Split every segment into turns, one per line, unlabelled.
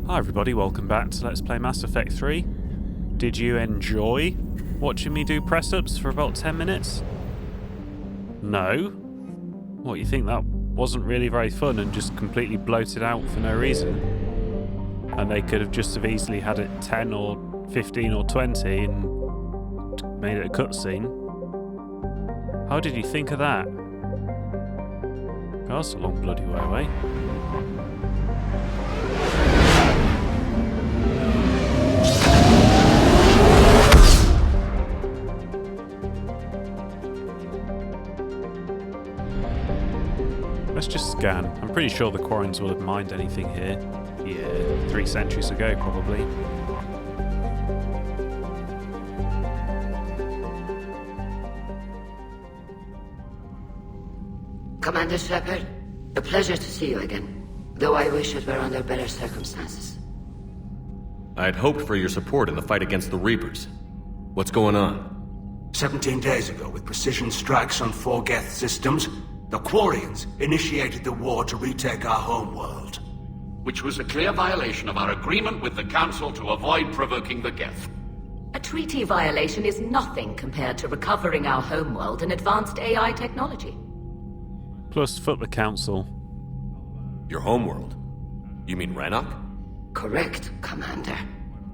Hi everybody, welcome back to Let's Play Mass Effect 3. Did you enjoy watching me do press-ups for about 10 minutes? No? What, you think that wasn't really very fun and just completely bloated out for no reason? And they could have just as easily had it 10 or 15 or 20 and made it a cutscene. How did you think of that? That's a long bloody way away. Let's just scan. I'm pretty sure the Quarians will have mined anything here. Yeah, 3 centuries ago, probably.
Commander Shepard, a pleasure to see you again, though I wish it were under better circumstances.
I had hoped for your support in the fight against the Reapers. What's going on?
17 days ago, with precision strikes on 4 Geth systems, the Quarians initiated the war to retake our homeworld.
Which was a clear violation of our agreement with the Council to avoid provoking the Geth.
A treaty violation is nothing compared to recovering our homeworld and advanced AI technology.
Plus, fuck the Council.
Your homeworld? You mean Rannoch?
Correct, Commander.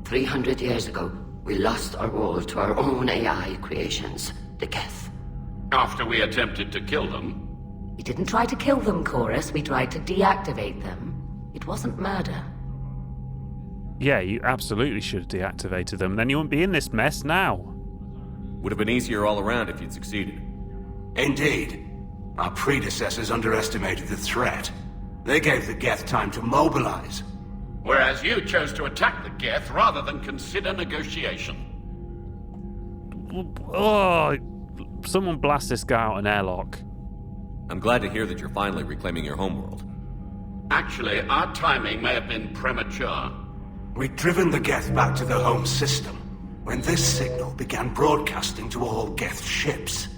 300 years ago, we lost our world to our own AI creations, the Geth.
After we attempted to kill them.
We didn't try to kill them, Chorus. We tried to deactivate them. It wasn't murder.
Yeah, you absolutely should have deactivated them. Then you wouldn't be in this mess now.
Would have been easier all around if you'd succeeded.
Indeed. Our predecessors underestimated the threat. They gave the Geth time to mobilize.
Whereas you chose to attack the Geth rather than consider negotiation.
Oh, someone blast this guy out an airlock.
I'm glad to hear that you're finally reclaiming your homeworld.
Actually, our timing may have been premature.
We'd driven the Geth back to the home system when this signal began broadcasting to all Geth ships.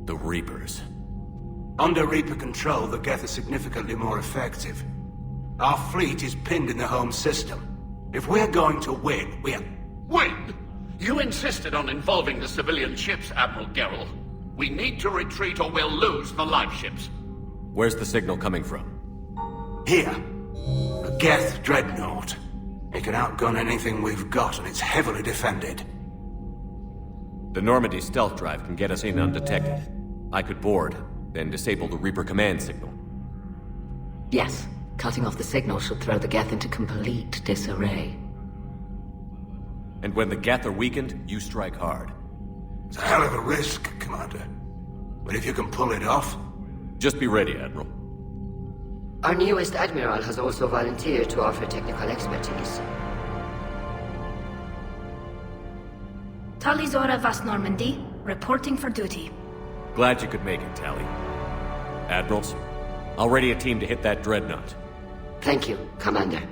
The Reapers.
Under Reaper control, the Geth are significantly more effective. Our fleet is pinned in the home system. If we're going to win,
Win? You insisted on involving the civilian ships, Admiral Gerrel. We need to retreat or we'll lose the live ships.
Where's the signal coming from?
Here. A Geth Dreadnought. It can outgun anything we've got, and it's heavily defended.
The Normandy stealth drive can get us in undetected. I could board, then disable the Reaper command signal.
Yes, cutting off the signal should throw the Geth into complete disarray.
And when the Geth are weakened, you strike hard.
It's a hell of a risk, Commander. But if you can pull it off...
Just be ready, Admiral.
Our newest Admiral has also volunteered to offer technical expertise.
Talizora Vas Normandy, reporting for duty.
Glad you could make it, Tally. Admirals, I'll ready a team to hit that Dreadnought.
Thank you, Commander.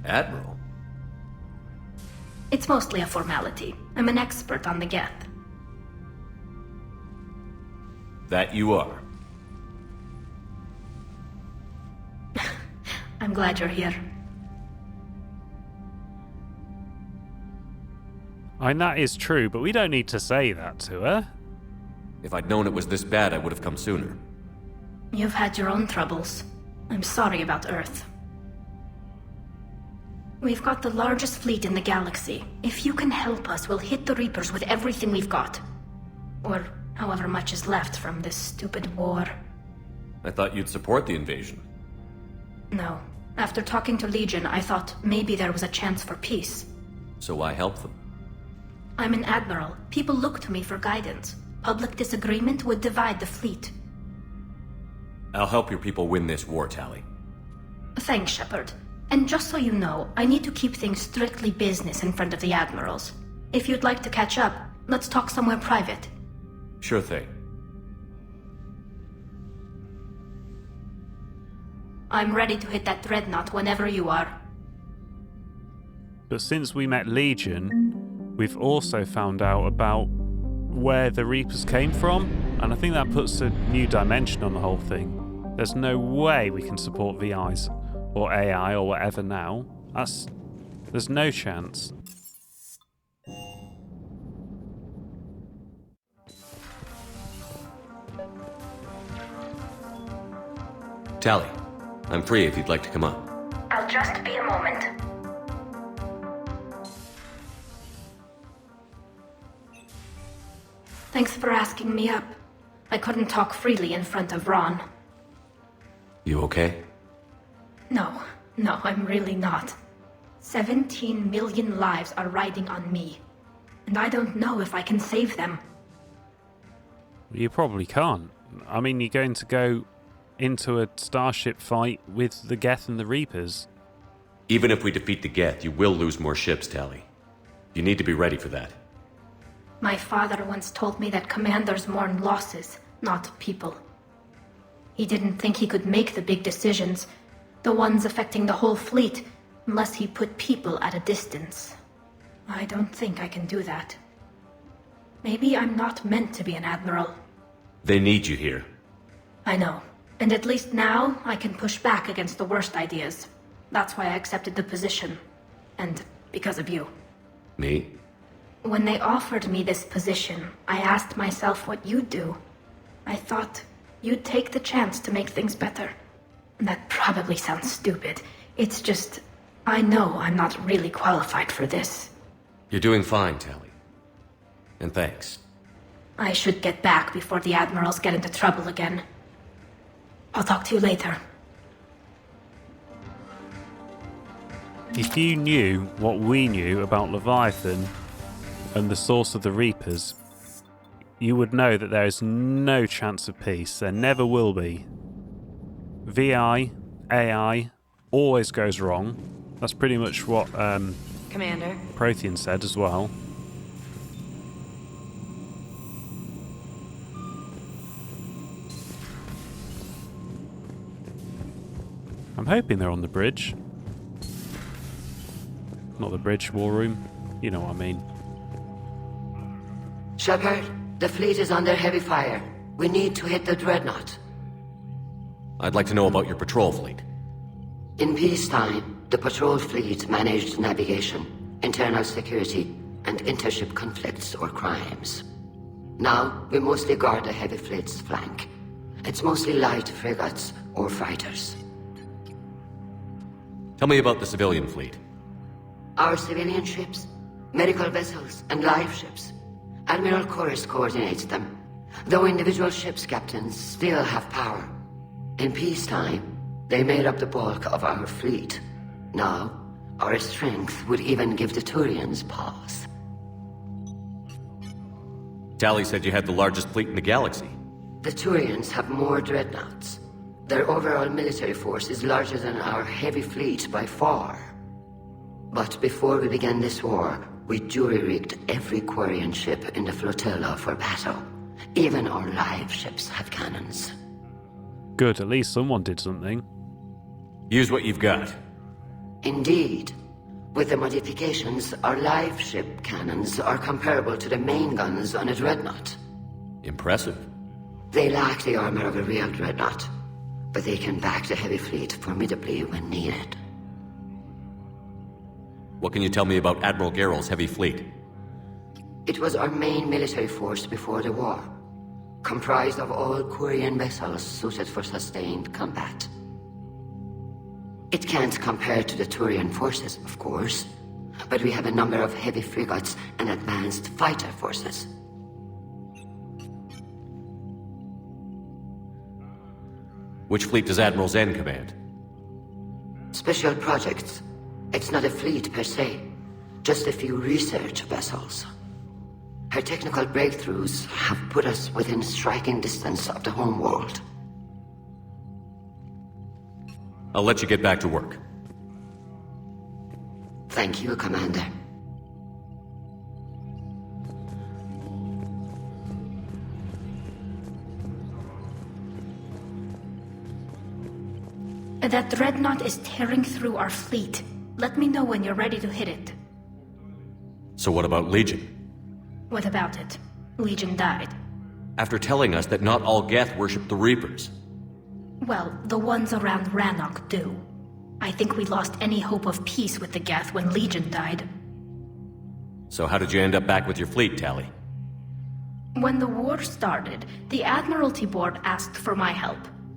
Admiral?
It's mostly a formality. I'm an expert on the Geth.
That you are.
I'm glad you're here.
And that is true, but we don't need to say that to her.
If I'd known it was this bad, I would have come sooner.
You've had your own troubles. I'm sorry about Earth. We've got the largest fleet in the galaxy. If you can help us, we'll hit the Reapers with everything we've got. Or however much is left from this stupid war.
I thought you'd support the invasion.
No. After talking to Legion, I thought maybe there was a chance for peace.
So why help them?
I'm an admiral. People look to me for guidance. Public disagreement would divide the fleet.
I'll help your people win this war, Tally.
Thanks, Shepard. And just so you know, I need to keep things strictly business in front of the admirals. If you'd like to catch up, let's talk somewhere private.
Sure thing.
I'm ready to hit that Dreadnought whenever you are.
But since we met Legion, we've also found out about where the Reapers came from, and I think that puts a new dimension on the whole thing. There's no way we can support VIs or AI or whatever now. There's no chance.
Tally, I'm free if you'd like to come up.
I'll just be a moment. Thanks for asking me up. I couldn't talk freely in front of Ron.
You okay?
No, I'm really not. 17 million lives are riding on me. And I don't know if I can save them.
You probably can't. I mean, you're going to go into a starship fight with the Geth and the Reapers.
Even if we defeat the Geth, you will lose more ships, Tally. You need to be ready for that.
My father once told me that commanders mourn losses, not people. He didn't think he could make the big decisions, the ones affecting the whole fleet, unless he put people at a distance. I don't think I can do that. Maybe I'm not meant to be an admiral.
They need you here.
I know. And at least now, I can push back against the worst ideas. That's why I accepted the position. And because of you.
Me?
When they offered me this position, I asked myself what you'd do. I thought you'd take the chance to make things better. That probably sounds stupid. It's just, I know I'm not really qualified for this.
You're doing fine, Tally. And thanks.
I should get back before the admirals get into trouble again. I'll talk to you later.
If you knew what we knew about Leviathan and the source of the Reapers, you would know that there is no chance of peace. There never will be. VI, AI, always goes wrong. That's pretty much what
Commander.
Prothean said as well. I'm hoping they're on the bridge. Not the bridge, war room. You know what I mean.
Shepard, the fleet is under heavy fire. We need to hit the Dreadnought.
I'd like to know about your patrol fleet.
In peacetime, the patrol fleet managed navigation, internal security, and intership conflicts or crimes. Now, we mostly guard the heavy fleet's flank. It's mostly light frigates or fighters.
Tell me about the civilian fleet.
Our civilian ships, medical vessels, and live ships. Admiral Chorus coordinates them, though individual ships' captains still have power. In peacetime, they made up the bulk of our fleet. Now, our strength would even give the Turians pause.
Tally said you had the largest fleet in the galaxy.
The Turians have more dreadnoughts. Their overall military force is larger than our heavy fleet by far. But before we began this war, we jury-rigged every Quarian ship in the flotilla for battle. Even our live ships have cannons.
Good, at least someone did something.
Use what you've got.
Indeed. With the modifications, our live ship cannons are comparable to the main guns on a dreadnought.
Impressive.
They lack the armor of a real dreadnought, but they can back the heavy fleet formidably when needed.
What can you tell me about Admiral Geral's heavy fleet?
It was our main military force before the war, comprised of all Quarian vessels suited for sustained combat. It can't compare to the Turian forces, of course, but we have a number of heavy frigates and advanced fighter forces.
Which fleet does Admiral Zen command?
Special projects. It's not a fleet per se, just a few research vessels. Her technical breakthroughs have put us within striking distance of the homeworld.
I'll let you get back to work.
Thank you, Commander.
That dreadnought is tearing through our fleet. Let me know when you're ready to hit it.
So what about Legion?
What about it? Legion died.
After telling us that not all Geth worship the Reapers.
Well, the ones around Rannoch do. I think we lost any hope of peace with the Geth when Legion died.
So how did you end up back with your fleet, Tali?
When the war started, the Admiralty Board asked for my help.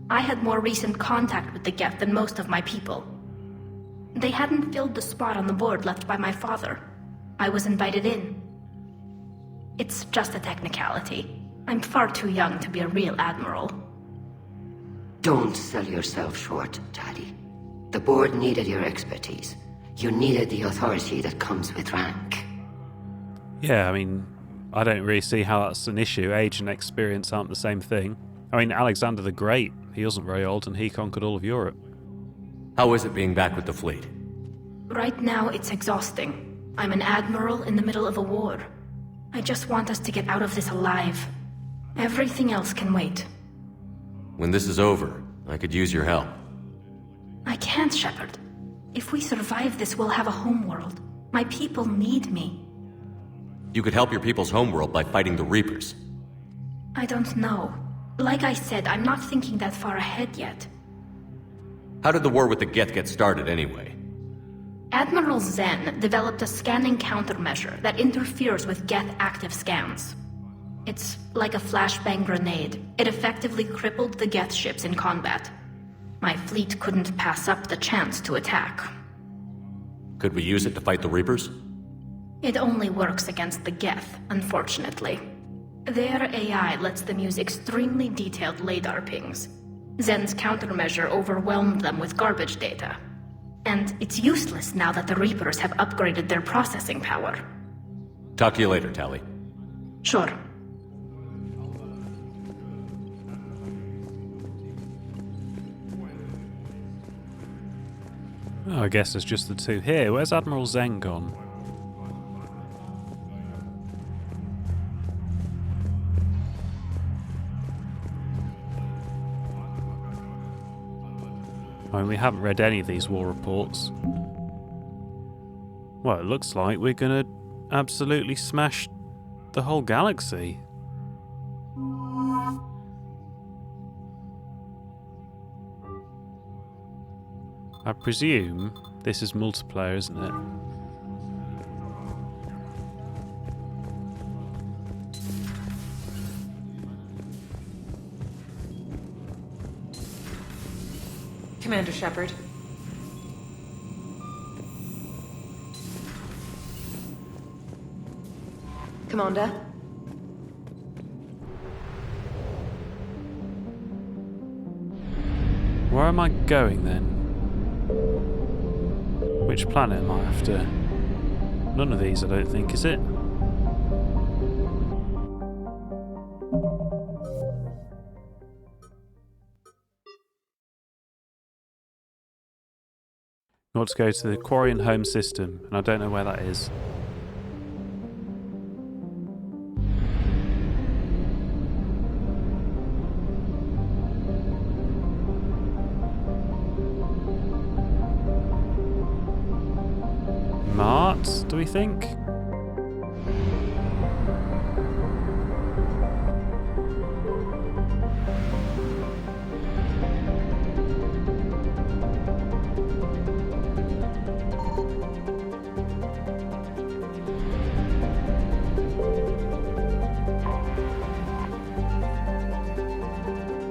I had more recent contact with the Geth than most of my people. They hadn't filled the spot on the board left by my father. I was invited in. It's just a technicality. I'm far too young to be a real admiral.
Don't sell yourself short, Tali. The board needed your expertise. You needed the authority that comes with rank.
Yeah, I mean, I don't really see how that's an issue. Age and experience aren't the same thing. I mean, Alexander the Great, he wasn't very old and he conquered all of Europe.
How is it being back with the fleet?
Right now, it's exhausting. I'm an admiral in the middle of a war. I just want us to get out of this alive. Everything else can wait.
When this is over, I could use your help.
I can't, Shepard. If we survive this, we'll have a homeworld. My people need me.
You could help your people's homeworld by fighting the Reapers.
I don't know. Like I said, I'm not thinking that far ahead yet.
How did the war with the Geth get started anyway?
Admiral Zen developed a scanning countermeasure that interferes with Geth active scans. It's like a flashbang grenade. It effectively crippled the Geth ships in combat. My fleet couldn't pass up the chance to attack.
Could we use it to fight the Reapers?
It only works against the Geth, unfortunately. Their AI lets them use extremely detailed LADAR pings. Zen's countermeasure overwhelmed them with garbage data. And it's useless now that the Reapers have upgraded their processing power.
Talk to you later, Tali.
Sure.
Oh, I guess there's just the two here. Where's Admiral Zen gone? I mean, we haven't read any of these war reports. Well, it looks like we're gonna absolutely smash the whole galaxy. I presume this is multiplayer, isn't it?
Commander Shepard. Commander?
Where am I going then? Which planet am I after? None of these, I don't think, is it? I want to go to the Quarian Home system, and I don't know where that is. Amort, do we think?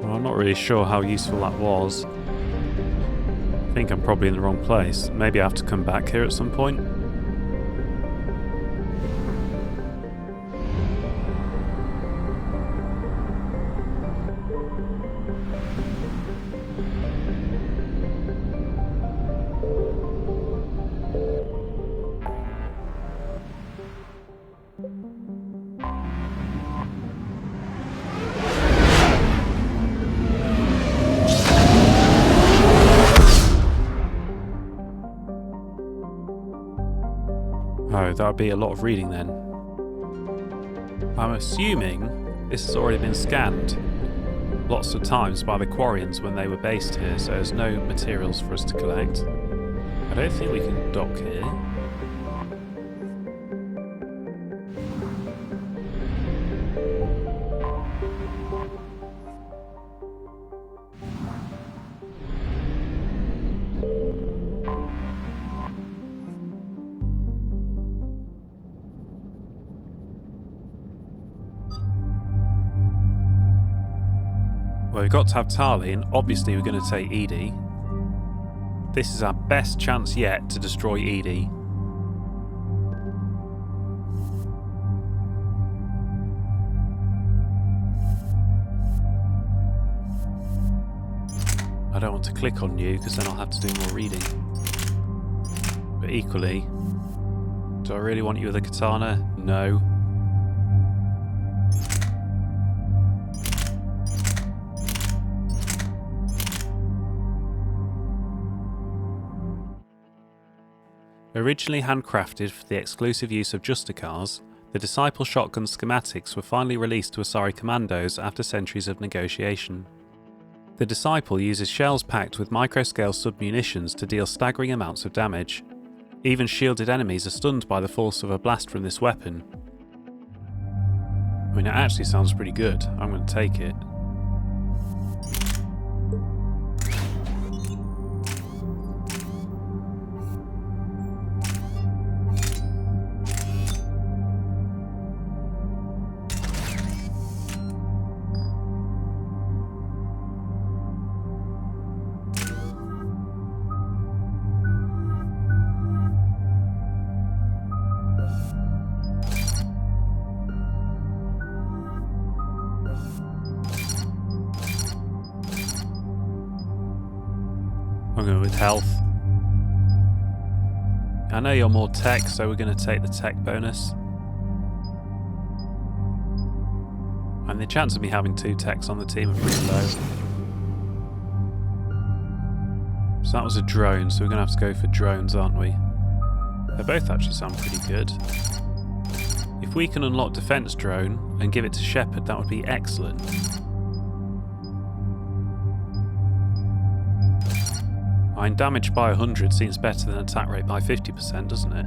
Well, I'm not really sure how useful that was. I think I'm probably in the wrong place. Maybe I have to come back here at some point. Oh, that would be a lot of reading then. I'm assuming this has already been scanned lots of times by the Quarians when they were based here, so there's no materials for us to collect. I don't think we can dock here. Well, we've got to have Tali, and obviously we're going to take Edie. This is our best chance yet to destroy Edie. I don't want to click on you because then I'll have to do more reading. But equally, do I really want you with a katana? No. Originally handcrafted for the exclusive use of Justicars, the Disciple shotgun schematics were finally released to Asari commandos after centuries of negotiation. The Disciple uses shells packed with microscale submunitions to deal staggering amounts of damage. Even shielded enemies are stunned by the force of a blast from this weapon. I mean, it actually sounds pretty good. I'm going to take it. I'm going with health. I know you're more tech, so we're going to take the tech bonus. And the chance of me having 2 techs on the team are pretty low. So that was a drone, so we're going to have to go for drones, aren't we? They both actually sound pretty good. If we can unlock defense drone and give it to Shepard, that would be excellent. I mean, damage by 100 seems better than attack rate by 50%, doesn't it?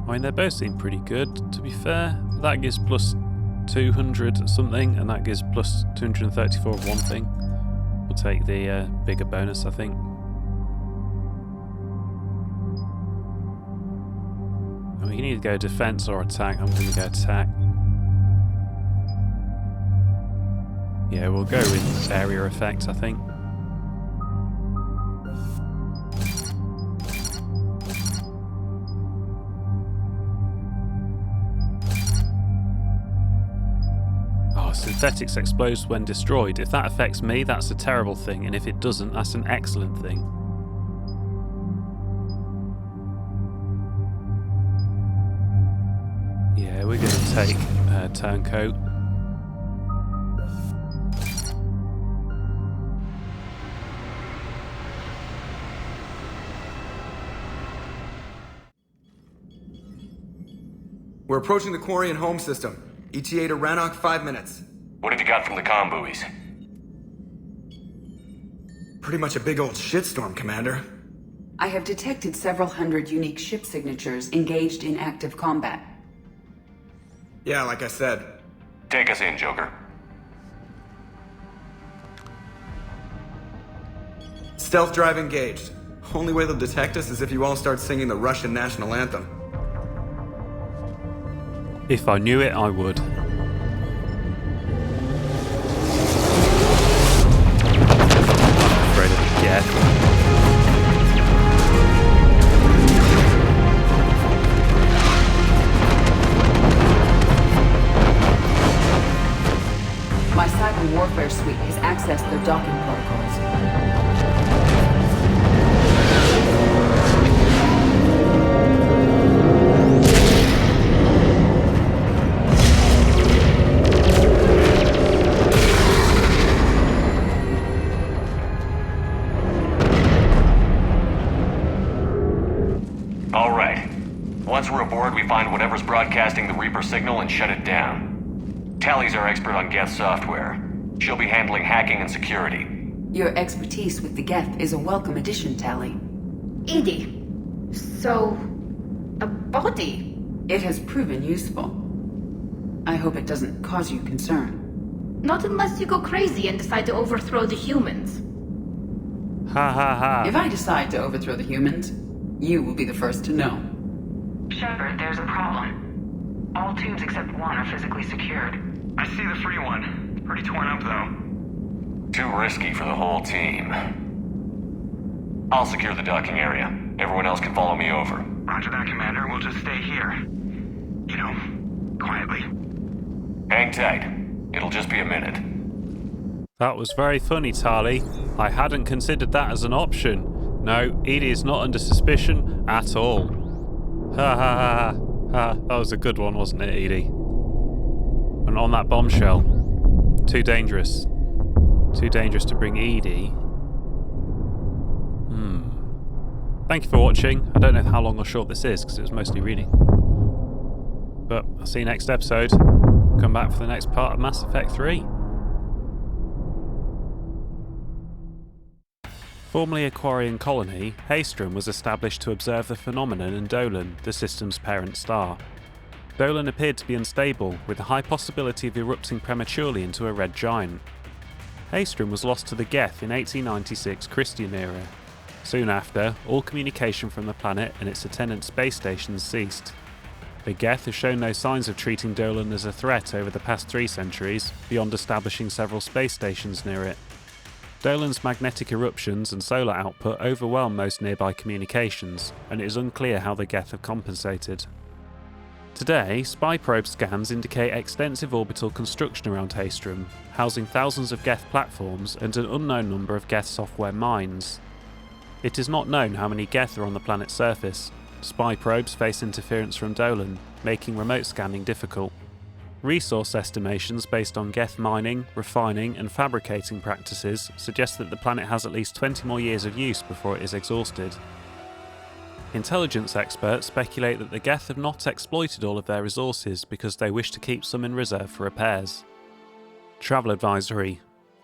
I mean, they both seem pretty good, to be fair. That gives plus 200 something, and that gives plus 234 of one thing. We'll take the bigger bonus, I think. And we can either go defense or attack. I'm going to go attack. Yeah, we'll go with area effect, I think. Synthetics explodes when destroyed. If that affects me, that's a terrible thing, and if it doesn't, that's an excellent thing. Yeah, we're going to take Turncoat.
We're approaching the Quarian Home system. ETA to Rannoch, 5 minutes.
What have you got from the comm buoys?
Pretty much a big old shitstorm, Commander.
I have detected several hundred unique ship signatures engaged in active combat.
Yeah, like I said.
Take us in, Joker.
Stealth drive engaged. Only way they'll detect us is if you all start singing the Russian national anthem.
If I knew it, I would. I'm afraid of the Geth.
My cyber warfare suite has accessed their docking protocols.
All right. Once we're aboard, we find whatever's broadcasting the Reaper signal and shut it down. Tally's our expert on Geth software. She'll be handling hacking and security.
Your expertise with the Geth is a welcome addition, Tally.
Edie. So... a body?
It has proven useful. I hope it doesn't cause you concern.
Not unless you go crazy and decide to overthrow the humans.
Ha ha ha.
If I decide to overthrow the humans, you will be the first to know.
Shepard, there's a problem. All tubes except one are physically secured.
I see the free one. Pretty torn up, though. Too risky for the whole team. I'll secure the docking area. Everyone else can follow me over.
Roger that, Commander. We'll just stay here. You know, quietly.
Hang tight. It'll just be a minute.
That was very funny, Tali. I hadn't considered that as an option. No, Edie is not under suspicion at all. Ha ha ha ha. That was a good one, wasn't it, Edie? And on that bombshell. Too dangerous. Too dangerous to bring Edie. Thank you for watching. I don't know how long or short this is because it was mostly reading. But I'll see you next episode. Come back for the next part of Mass Effect 3. Formerly a Quarian colony, Haestrom was established to observe the phenomenon in Dolan, the system's parent star. Dolan appeared to be unstable, with a high possibility of erupting prematurely into a red giant. Haestrom was lost to the Geth in 1896 Christian era. Soon after, all communication from the planet and its attendant space stations ceased. The Geth have shown no signs of treating Dolan as a threat over the past 3 centuries, beyond establishing several space stations near it. Dolan's magnetic eruptions and solar output overwhelm most nearby communications, and it is unclear how the Geth have compensated. Today, spy probe scans indicate extensive orbital construction around Haestrom, housing thousands of Geth platforms and an unknown number of Geth software mines. It is not known how many Geth are on the planet's surface. Spy probes face interference from Dolan, making remote scanning difficult. Resource estimations based on Geth mining, refining and fabricating practices suggest that the planet has at least 20 more years of use before it is exhausted. Intelligence experts speculate that the Geth have not exploited all of their resources because they wish to keep some in reserve for repairs. Travel advisory.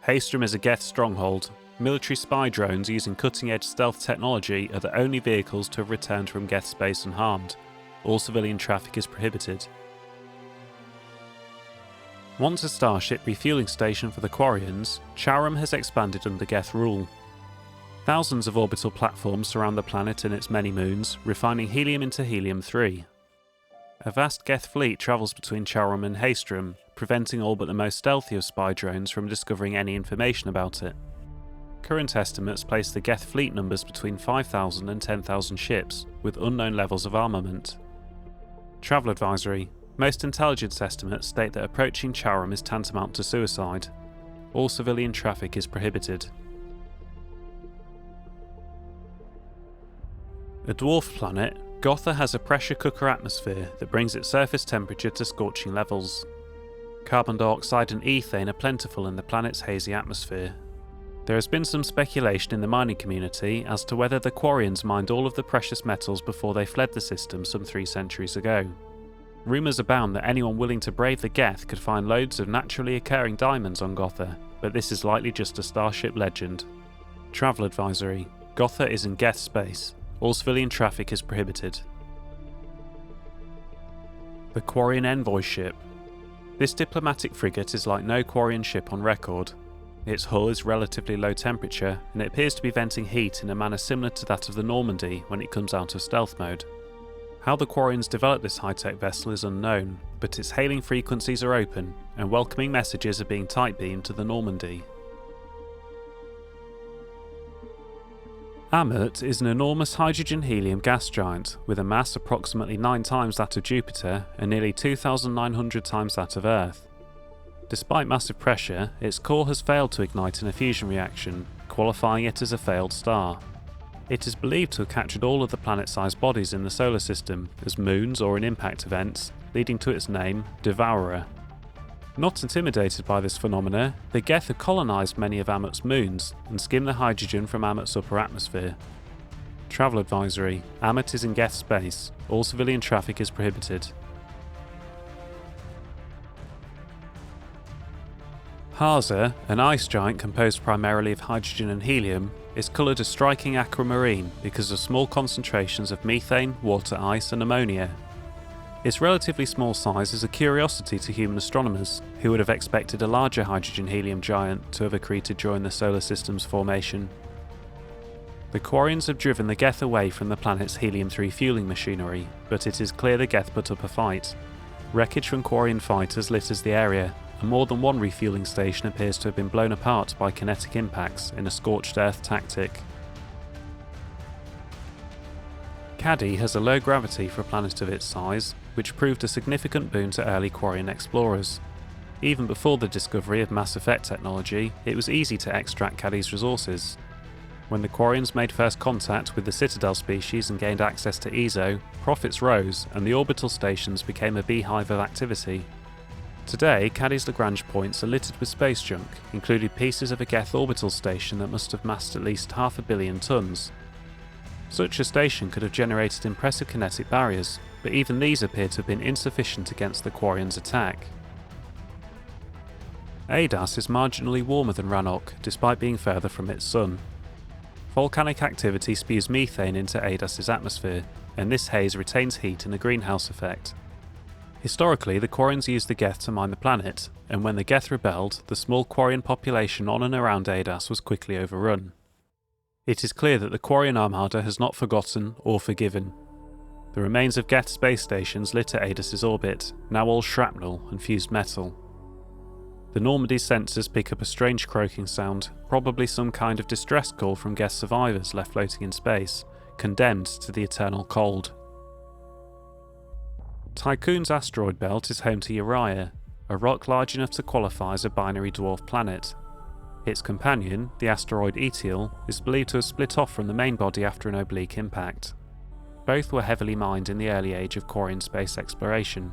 Haestrom is a Geth stronghold. Military spy drones using cutting-edge stealth technology are the only vehicles to have returned from Geth space unharmed. All civilian traffic is prohibited. Once a starship refueling station for the Quarians, Cherrim has expanded under Geth rule. Thousands of orbital platforms surround the planet and its many moons, refining helium into helium-3. A vast Geth fleet travels between Cherrim and Haestrom, preventing all but the most stealthy of spy drones from discovering any information about it. Current estimates place the Geth fleet numbers between 5,000 and 10,000 ships, with unknown levels of armament. Travel advisory. Most intelligence estimates state that approaching Cherrim is tantamount to suicide. All civilian traffic is prohibited. A dwarf planet, Gotha has a pressure cooker atmosphere that brings its surface temperature to scorching levels. Carbon dioxide and ethane are plentiful in the planet's hazy atmosphere. There has been some speculation in the mining community as to whether the Quarians mined all of the precious metals before they fled the system some 3 centuries ago. Rumours abound that anyone willing to brave the Geth could find loads of naturally occurring diamonds on Gotha, but this is likely just a starship legend. Travel advisory. Gotha is in Geth space. All civilian traffic is prohibited. The Quarian Envoy ship. This diplomatic frigate is like no Quarian ship on record. Its hull is relatively low temperature, and it appears to be venting heat in a manner similar to that of the Normandy when it comes out of stealth mode. How the Quarians developed this high-tech vessel is unknown, but its hailing frequencies are open, and welcoming messages are being tight-beamed to the Normandy. Amort is an enormous hydrogen-helium gas giant, with a mass approximately 9 times that of Jupiter and nearly 2,900 times that of Earth. Despite massive pressure, its core has failed to ignite in a fusion reaction, qualifying it as a failed star. It is believed to have captured all of the planet-sized bodies in the solar system as moons or in impact events, leading to its name, Devourer. Not intimidated by this phenomena, the Geth have colonised many of Amort's moons and skimmed the hydrogen from Amort's upper atmosphere. Travel advisory. Amort is in Geth space. All civilian traffic is prohibited. Haza, an ice giant composed primarily of hydrogen and helium, is coloured a striking aquamarine because of small concentrations of methane, water ice and ammonia. Its relatively small size is a curiosity to human astronomers, who would have expected a larger hydrogen-helium giant to have accreted during the solar system's formation. The Quarians have driven the Geth away from the planet's helium-3 fueling machinery, but it is clear the Geth put up a fight. Wreckage from Quarian fighters litters the area, and more than one refueling station appears to have been blown apart by kinetic impacts in a scorched earth tactic. Caddy has a low gravity for a planet of its size, which proved a significant boon to early Quarian explorers. Even before the discovery of mass effect technology, it was easy to extract Caddy's resources. When the Quarians made first contact with the Citadel species and gained access to EZO, profits rose and the orbital stations became a beehive of activity. Today, Caddy's Lagrange points are littered with space junk, including pieces of a Geth orbital station that must have massed at least 500 million tons. Such a station could have generated impressive kinetic barriers, but even these appear to have been insufficient against the Quarians' attack. ADAS is marginally warmer than Rannoch, despite being further from its sun. Volcanic activity spews methane into ADAS's atmosphere, and this haze retains heat in a greenhouse effect. Historically, the Quarians used the Geth to mine the planet, and when the Geth rebelled, the small Quarian population on and around ADAS was quickly overrun. It is clear that the Quarian Armada has not forgotten or forgiven. The remains of Geth space stations litter ADAS's orbit, now all shrapnel and fused metal. The Normandy's sensors pick up a strange croaking sound, probably some kind of distress call from Geth survivors left floating in space, condemned to the eternal cold. Tycoon's asteroid belt is home to Uriah, a rock large enough to qualify as a binary dwarf planet. Its companion, the asteroid ETL, is believed to have split off from the main body after an oblique impact. Both were heavily mined in the early age of Quarian space exploration.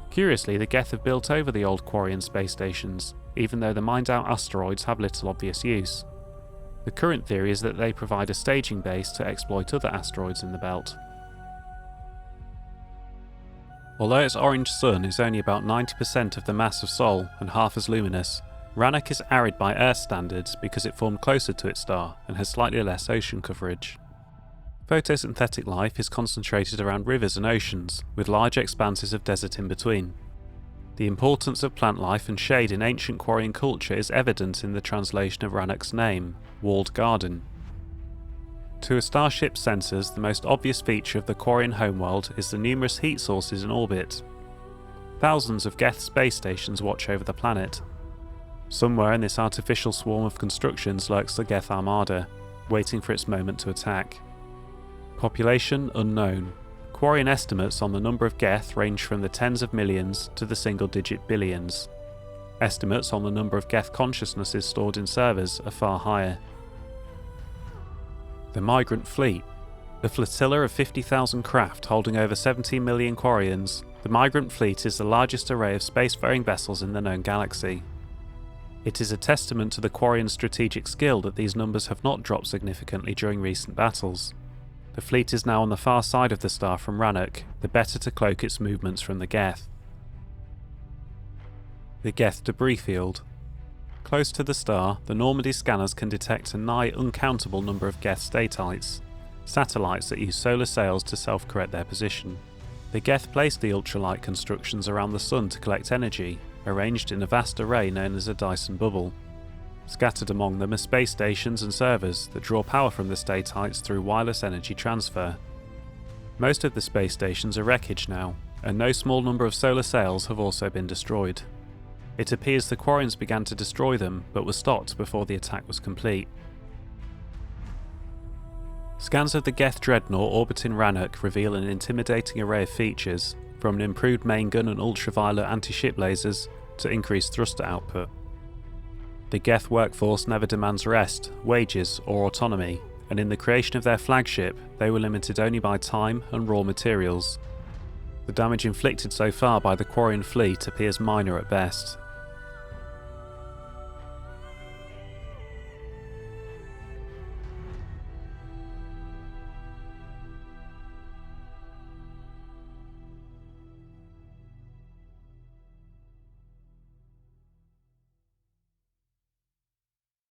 Curiously, the Geth have built over the old Quarian space stations, even though the mined-out asteroids have little obvious use. The current theory is that they provide a staging base to exploit other asteroids in the belt. Although its orange sun is only about 90% of the mass of Sol and half as luminous, Rannoch is arid by Earth standards because it formed closer to its star and has slightly less ocean coverage. Photosynthetic life is concentrated around rivers and oceans, with large expanses of desert in between. The importance of plant life and shade in ancient Quarian culture is evident in the translation of Rannoch's name, Walled Garden. To a starship's sensors, the most obvious feature of the Quarian homeworld is the numerous heat sources in orbit. Thousands of Geth space stations watch over the planet. Somewhere in this artificial swarm of constructions lurks the Geth Armada, waiting for its moment to attack. Population unknown. Quarian estimates on the number of Geth range from the tens of millions to the single-digit billions. Estimates on the number of Geth consciousnesses stored in servers are far higher. The Migrant Fleet. A flotilla of 50,000 craft holding over 17 million Quarians, the Migrant Fleet is the largest array of spacefaring vessels in the known galaxy. It is a testament to the Quarian strategic skill that these numbers have not dropped significantly during recent battles. The fleet is now on the far side of the star from Rannoch, the better to cloak its movements from the Geth. The Geth debris field. Close to the star, the Normandy scanners can detect a nigh uncountable number of Geth statites, satellites that use solar sails to self-correct their position. The Geth placed the ultralight constructions around the Sun to collect energy, arranged in a vast array known as a Dyson bubble. Scattered among them are space stations and servers that draw power from the statites through wireless energy transfer. Most of the space stations are wreckage now, and no small number of solar sails have also been destroyed. It appears the Quarians began to destroy them, but were stopped before the attack was complete. Scans of the Geth Dreadnought orbiting Rannoch reveal an intimidating array of features, from an improved main gun and ultraviolet anti-ship lasers to increased thruster output. The Geth workforce never demands rest, wages, or autonomy, and in the creation of their flagship, they were limited only by time and raw materials. The damage inflicted so far by the Quarian fleet appears minor at best.